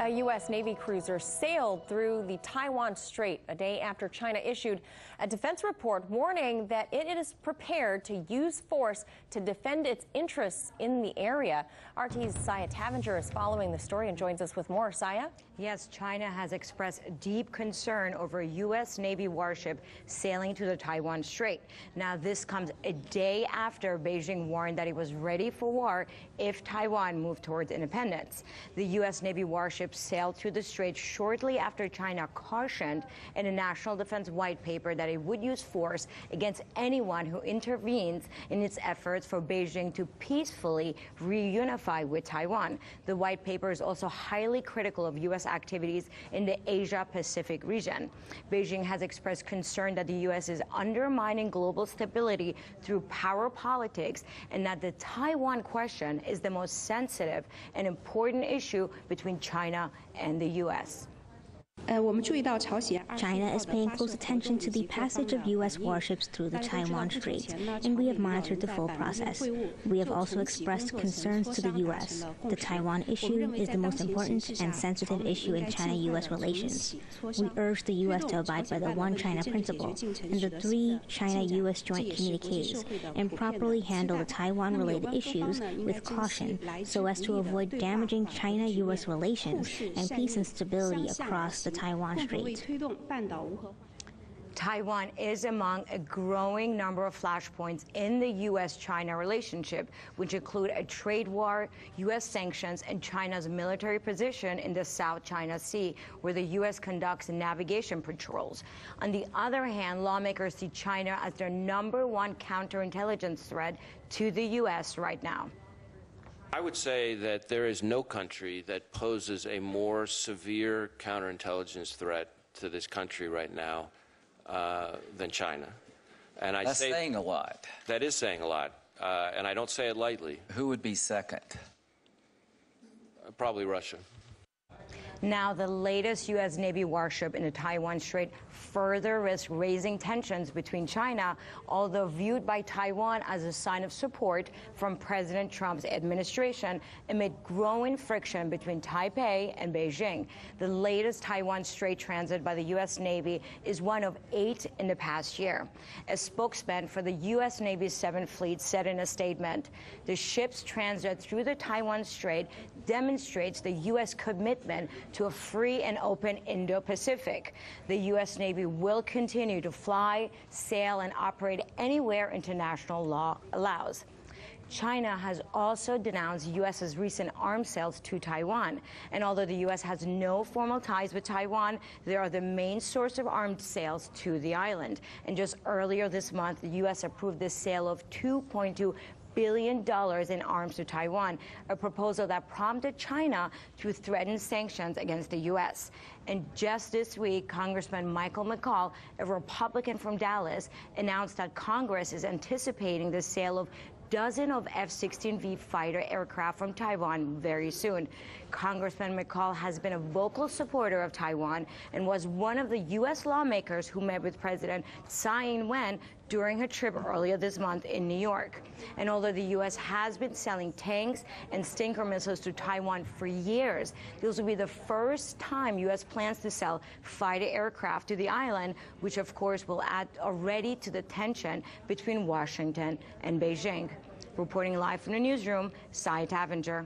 A U.S. Navy cruiser sailed through the Taiwan Strait a day after China issued a defense report warning that it is prepared to use force to defend its interests in the area. RT's Saya Tavenger is following the story and joins us with more. Saya? Yes, China has expressed deep concern over a U.S. Navy warship sailing to the Taiwan Strait. Now, this comes a day after Beijing warned that it was ready for war if Taiwan moved towards independence. The U.S. Navy warship sailed through the strait shortly after China cautioned in a National Defense White Paper that it would use force against anyone who intervenes in its efforts for Beijing to peacefully reunify with Taiwan. The White Paper is also highly critical of U.S. activities in the Asia-Pacific region. Beijing has expressed concern that the U.S. is undermining global stability through power politics and that the Taiwan question is the most sensitive and important issue between China and the U.S. China is paying close attention to the passage of U.S. warships through the Taiwan Strait, and we have monitored the full process. We have also expressed concerns to the U.S. The Taiwan issue is the most important and sensitive issue in China-U.S. relations. We urge the U.S. to abide by the One China principle and the 3 China-U.S. joint communiques and properly handle the Taiwan-related issues with caution so as to avoid damaging China-U.S. relations and peace and stability across the Taiwan Strait. Taiwan is among a growing number of flashpoints in the U.S.-China relationship, which include a trade war, U.S. sanctions, and China's military position in the South China Sea, where the U.S. conducts navigation patrols. On the other hand, lawmakers see China as their #1 counterintelligence threat to the U.S. right now. I would say that there is no country that poses a more severe counterintelligence threat to this country right now than China. And That's saying a lot. That is saying a lot, and I don't say it lightly. Who would be second? Probably Russia. Now, the latest U.S. Navy warship in the Taiwan Strait further risks raising tensions between China, although viewed by Taiwan as a sign of support from President Trump's administration amid growing friction between Taipei and Beijing. The latest Taiwan Strait transit by the U.S. Navy is one of 8 in the past year. A spokesman for the U.S. Navy's 7th Fleet said in a statement, the ship's transit through the Taiwan Strait demonstrates the U.S. commitment to a free and open Indo-Pacific. The U.S. Navy will continue to fly, sail, and operate anywhere international law allows. China has also denounced U.S.'s recent arms sales to Taiwan. And although the U.S. has no formal ties with Taiwan, they are the main source of arms sales to the island. And just earlier this month, the U.S. approved the sale of $2.2 billion in arms to Taiwan, a proposal that prompted China to threaten sanctions against the U.S. And just this week, Congressman Michael McCaul, a Republican from Dallas, announced that Congress is anticipating the sale of dozens of F-16V fighter aircraft from Taiwan very soon. Congressman McCaul has been a vocal supporter of Taiwan and was one of the U.S. lawmakers who met with President Tsai Ing-wen during her trip earlier this month in New York. And although the U.S. has been selling tanks and Stinger missiles to Taiwan for years, this will be the first time U.S. plans to sell fighter aircraft to the island, which of course will add already to the tension between Washington and Beijing. Reporting live from the newsroom, Saya Tavenger.